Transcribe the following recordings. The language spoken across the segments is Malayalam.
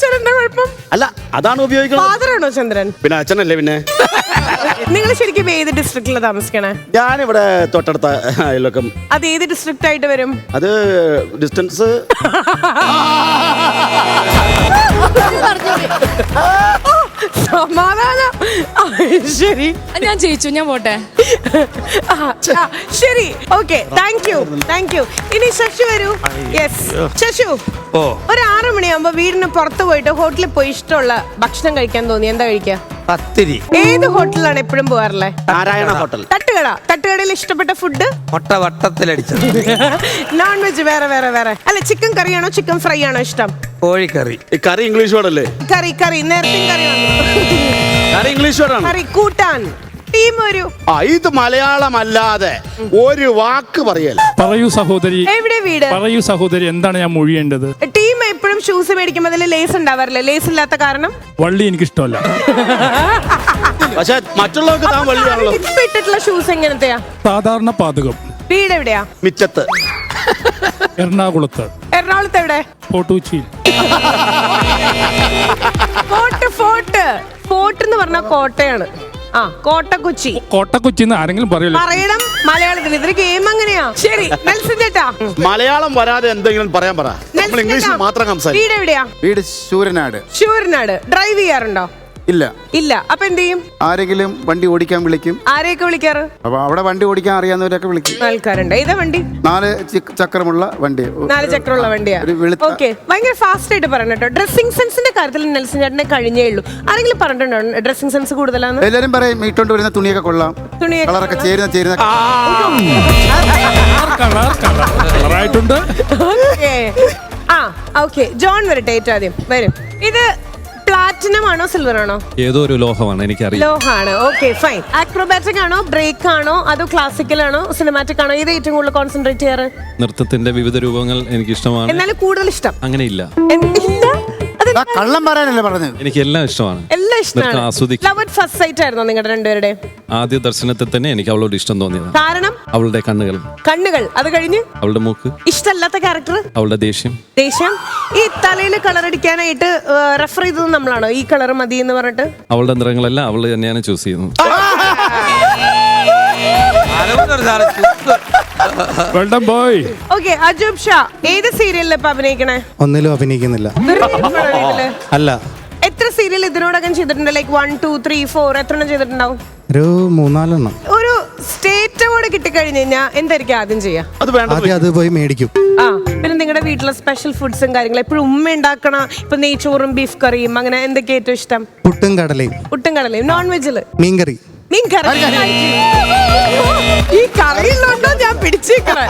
ചന്ദ്രന്റെ കുഴപ്പം? അല്ല, അതാണ് ഉപയോഗിക്കുന്നത്. ഫാദറാണോ ചന്ദ്രൻ? പിന്നെ അച്ഛനല്ലേ. പിന്നെ നിങ്ങൾ ശരിക്കും ഏത് ഡിസ്ട്രിക്റ്റിലാണ് താമസിക്കണേ? ഞാനിവിടെ തൊട്ടടുത്ത അയൽവക്കം. അത് ഏത് ഡിസ്ട്രിക്റ്റ് ആയിട്ട് വരും? അത് ഡിസ്റ്റൻസ് സമാധാനം. ശരി, ഞാൻ ജയിച്ചു, ഞാൻ പോട്ടെ. ശരി, ഓക്കെ, താങ്ക് യു. ഇനി ശശു വരൂ. യെസ്, ശശു. ഒരു 6 മണിയാകുമ്പോ വീടിന് പുറത്ത് പോയിട്ട് ഹോട്ടലിൽ പോയി ഇഷ്ടമുള്ള ഭക്ഷണം കഴിക്കാൻ തോന്നി, എന്താ കഴിക്കുക? പത്തിരി. ഏത് ഹോട്ടലിലാണ് എപ്പോഴും പോകാറുള്ളത്? നാരായണ ഹോട്ടൽ. തട്ടുകടയിൽ ഇഷ്ടപ്പെട്ട ഫുഡ്? മുട്ട വട്ടത്തിലടിച്ചത്. നോൺ വെജ് വേറെ. അല്ല, ചിക്കൻ കറിയാണോ ചിക്കൻ ഫ്രൈ ആണോ ഇഷ്ടം? കോഴിക്കറി. കറി ഇംഗ്ലീഷ് വേർഡല്ലേ? കറി നേരത്തെ കറി വന്നു. കറി ഇംഗ്ലീഷ് വേർഡാണ്. കറി കൂട്ടാൻ. ടീം വരൂ. ഇത് മലയാളമല്ലാതെ ഒരു വാക്ക് പറയല്ല. പറയൂ സഹോദരി. എവിടെ വീട്? പറയൂ സഹോദരി, എന്താണ് ഞാൻ മൊഴിയേണ്ടത്? ടീം എപ്പോഴും ഷൂസ് മേടിക്കുമ്പോൾ അതിൽ ലേസ് ഉണ്ടാവാറില്ല. ലേസ് ഇല്ലാത്ത കാരണം? വള്ളി എനിക്കിഷ്ടമല്ല. പക്ഷെ മറ്റുള്ളവർക്ക് താൻ വള്ളിയാണല്ലോ. ഇപ്പൊ ഇട്ടിട്ടുള്ള ഷൂസ് എങ്ങനത്തെയാ? സാധാരണ പാതകം. വീട് എവിടെയാ? മിച്ചത്ത്. എറണാകുളത്ത്. എറണാകുളത്ത് എവിടെ? ഫോർട്ടുകൊച്ചിയിൽ. ഫോർട്ട് എന്ന് പറഞ്ഞാൽ കോട്ടയാണ്. കോട്ടക്കൊച്ചി. കോട്ടക്കൊച്ചിന്ന് ആരെങ്കിലും പറയല്ലോ. പറയണം മലയാളത്തിൽ. ഇതൊരു ഗെയിം അങ്ങനെയാ. ശരി, നെൽസൺ ചേട്ടാ. മലയാളം വരാതെ എന്തെങ്കിലും പറയാൻ പറ. നമ്മൾ ഇംഗ്ലീഷിൽ മാത്രം സംസാരിക്കും. വീട് എവിടെയാ? വീട് ശൂരനാട്. ഡ്രൈവ് ചെയ്യാറുണ്ടോ? ഇല്ല. അപ്പൊ എന്ത് ചെയ്യും? ആരെങ്കിലും വണ്ടി ഓടിക്കാൻ വിളിക്കും. ആരെയൊക്കെ വിളിക്കാറ്? അപ്പൊ അവിടെ വണ്ടി ഓടിക്കാൻ അറിയാവുന്നവരൊക്കെ വിളിക്കും. ആൾക്കാരുണ്ട്. ഏതാ വണ്ടി? 4 ചക്രമുള്ള വണ്ടി. 4 ചക്രമുള്ള വണ്ടിയാ. ഓക്കെ, ഭയങ്കര ഫാസ്റ്റ് ആയിട്ട് പറയണം കേട്ടോ. ഡ്രസ്സിംഗ് സെൻസിന്റെ കാര്യത്തിൽ നെൽസൺ ചേട്ടനെ കഴിഞ്ഞേ ഉള്ളൂ. ആരെങ്കിലും പറഞ്ഞിട്ടുണ്ടോ ഡ്രസ്സിംഗ് സെൻസ് കൂടുതലാന്ന്? എല്ലാരും പറയും ഇട്ടോണ്ട് വരുന്ന തുണിയൊക്കെ കൊള്ളാം, കളറൊക്കെ ചേരുന്ന കളറായിട്ടുണ്ട്. ഓക്കെ, ജോൺ വരട്ടെ. ഏറ്റവും ആദ്യം വരും. ഇത് പ്ലാറ്റിനം ആണോ സിൽവർ ആണോ? ഏതോ ഒരു ലോഹമാണ്, എനിക്കറിയാം. ലോഹാണ്. Okay, fine. ആക്രോബാറ്റിക് ആണോ, ബ്രേക്ക് ആണോ, അതോ ക്ലാസിക്കൽ ആണോ, സിനിമാറ്റിക് ആണോ? ഇത് ഏറ്റവും കൂടുതൽ കോൺസെൻട്രേറ്റ് ചെയ്യാറ്? നൃത്തത്തിന്റെ വിവിധ രൂപങ്ങൾ എനിക്ക് ഇഷ്ടമാണ്. എന്നാലും കൂടുതൽ ഇഷ്ടം അങ്ങനെയില്ല. കള്ളം പറയാനല്ലേ പറഞ്ഞത്. എനിക്ക് എല്ലാം ഇഷ്ടമാണ്. എല്ലാം ഇഷ്ടമാണ്. ആസ്വദിക്കും. ലവ് അറ്റ് ഫസ്റ്റ് സൈറ്റ് ആയിരുന്നോ നിങ്ങളുടെ രണ്ടുപേരുടെ? ആദ്യ ദർശനത്തിൽ തന്നെ എനിക്ക് അവളോട് ഇഷ്ടം തോന്നിയത്. കാരണം? അവളുടെ കണ്ണുകൾ. അത് കഴിഞ്ഞ്? അവളുടെ മൂക്ക്. ഇഷ്ടമല്ലാത്ത ക്യാരക്ടർ? അവളുടെ ദേഷ്യം. ഈ തലയിൽ കളർ അടിക്കാനായിട്ട് റെഫർ ചെയ്തത് നമ്മളാണോ? ഈ കളർ മതി എന്ന് പറഞ്ഞിട്ട് അവളുടെ നിറങ്ങളെല്ലാം അവള് തന്നെയാണ് ചൂസ് ചെയ്യുന്നത്. ഓക്കെ, അജൂബ് ഷാ ഏത് സീരിയലിൽ ഇപ്പൊ അഭിനയിക്കണേ? ഒന്നിലും അഭിനയിക്കുന്നില്ല. അല്ല. എത്ര സീരിയൽ ഇതിനോടകം ചെയ്തിട്ടുണ്ട്? ലൈക്ക് 1, 2, 3, 4 എത്ര ചെയ്തിട്ടുണ്ടാവും? ഒരു 3-4 ഒരു സ്റ്റേറ്റ് അവാർഡ് കിട്ടിക്കഴിഞ്ഞു കഴിഞ്ഞാൽ എന്തായിരിക്കും ആദ്യം ചെയ്യാ? അത് പോയി മേടിക്കും. പിന്നെ നിങ്ങളുടെ വീട്ടിലെ സ്പെഷ്യൽ ഫുഡ്സും കാര്യങ്ങളും എപ്പോഴും ഉമ്മ ഉണ്ടാക്കണ? ഇപ്പൊ നെയ്ച്ചോറും ബീഫ് കറിയും അങ്ങനെ എന്തൊക്കെ ഏറ്റവും ഇഷ്ടം? പുട്ടും കടലയും. നോൺ വെജില് മീൻകറി. ഈ കറിയിലുണ്ടോ ഞാൻ പിടിച്ചേക്കണേ.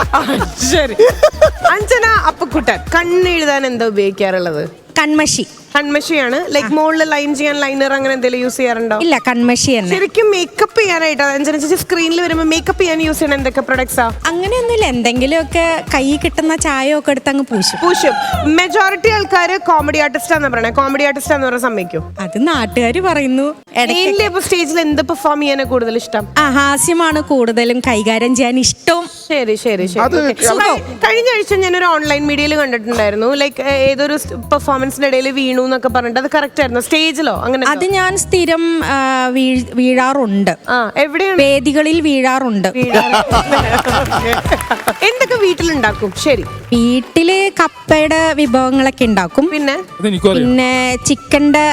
ശരി. അഞ്ജന അപ്പക്കുട്ടൻ കണ്ണെഴുതാൻ എന്താ ഉപയോഗിക്കാറുള്ളത്? കൺമഷിയാണ്. ലൈക് മുകളിൽ ലൈൻ ചെയ്യാൻ ലൈനർ അങ്ങനെ എന്തെങ്കിലും യൂസ് ചെയ്യാറുണ്ടോ? ഇല്ല, കൺമഷി തന്നെ. ശരിക്കും മേക്കപ്പ് ചെയ്യാനായിട്ട് അഞ്ജന ചേച്ചി സ്ക്രീനിൽ വരുമ്പോൾ മേക്കപ്പ് ചെയ്യാൻ യൂസ് ചെയ്യണ എന്തൊക്കെ പ്രൊഡക്ട്സാ? അങ്ങനെയൊന്നുമില്ല, എന്തെങ്കിലുമൊക്കെ കൈ കിട്ടുന്ന ചായ ഒക്കെ എടുത്ത് അങ്ങ് പൂശും. മെജോറിറ്റി ആൾക്കാര് കോമഡി ആർട്ടിസ്റ്റ് ആണെന്ന് പറയണേ. കോമഡി ആർട്ടിസ്റ്റ് ആണെന്ന് പറയാൻ സമ്മതിക്കും? അത് നാട്ടുകാര് പറയുന്നു. സ്റ്റേജിൽ എന്ത് പെർഫോം ചെയ്യാനാ കൂടുതൽ ഇഷ്ടം? ഹാസ്യമാണ് കൂടുതലും കൈകാര്യം ചെയ്യാൻ ഇഷ്ടം. ശരി. കഴിഞ്ഞ ആഴ്ച ഞാനൊരു ഓൺലൈൻ മീഡിയയിൽ കണ്ടിട്ടുണ്ടായിരുന്നു. ലൈക്ക് ഏതൊരു പെർഫോമൻസിന്റെ ഇടയിൽ വീണു എന്നൊക്കെ പറഞ്ഞിട്ട് അത് കറക്റ്റ് ആയിരുന്നു? സ്റ്റേജിലോ അങ്ങനെ? അത് ഞാൻ സ്ഥിരം വീഴാറുണ്ട്. എവിടെയാണ്? വേദികളിൽ വീഴാറുണ്ട്. എന്തൊക്കെ വീട്ടിലുണ്ടാക്കും? ശരി. വീട്ടില് കപ്പയുടെ വിഭവങ്ങളൊക്കെ ഉണ്ടാക്കും. പിന്നെ ചിക്കന്റെ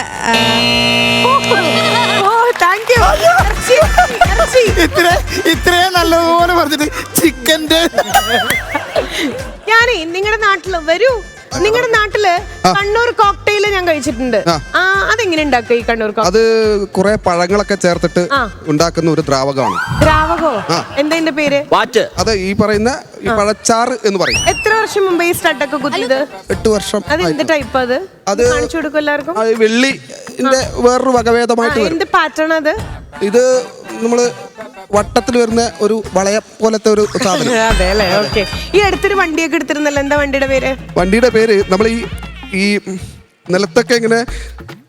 ഇത്രയും നല്ലതുപോലെ പറഞ്ഞിട്ട് ചിക്കന്റെ. ഞാനേ നിങ്ങളുടെ നാട്ടില് വരൂ. നിങ്ങളുടെ നാട്ടില് കണ്ണൂർ കോക്ടെയിൽ ഞാൻ കഴിച്ചിട്ടുണ്ട്. അതെങ്ങനെ ഉണ്ടാക്കുക ഈ കണ്ണൂർ? അത് കുറെ പഴങ്ങളൊക്കെ ചേർത്തിട്ട് ഉണ്ടാക്കുന്ന ഒരു ദ്രാവകമാണ്. ദ്രാവകോ? എന്താ പേര്? അത് ഈ പറയുന്ന പഴച്ചാറ് എന്ന് പറയും. എത്ര വർഷം മുമ്പ് ഈ സ്റ്റഡൊക്കെ കുത്തിയത്? 8 വർഷം. അത് എന്ത് ടൈപ്പ്? അത് കാണിച്ചു കൊടുക്കും എല്ലാവർക്കും. വെള്ളിന്റെ വേറൊരു വകഭേദമായിട്ട് വരും. എന്ത് പാറ്റേൺ അത്? ഇത് നമ്മള് വട്ടത്തിൽ വരുന്ന ഒരു വളയ പോലത്തെ ഒരു സാധനം. അതെ അല്ലേ? ഓക്കെ. ഈ അടുത്തൊരു വണ്ടിയൊക്കെ എടുത്തിരുന്നല്ലോ, എന്താ വണ്ടിയുടെ പേര്? വണ്ടിയുടെ പേര് നമ്മൾ ഈ നിലത്തൊക്കെ ഇങ്ങനെ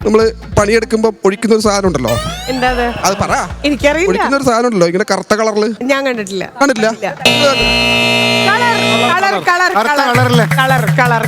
നമ്മള് പണിയെടുക്കുമ്പോ ഒഴിക്കുന്ന ഒരു സാധനം ഉണ്ടല്ലോ. എന്താ അത്? പറ. എനിക്കറിയില്ല. ഒഴിക്കുന്ന ഒരു സാധനം ഉണ്ടല്ലോ, ഇങ്ങനെ കറുത്ത കളറില്. ഞാൻ കണ്ടിട്ടില്ല. കണ്ടിട്ടില്ല? കളർ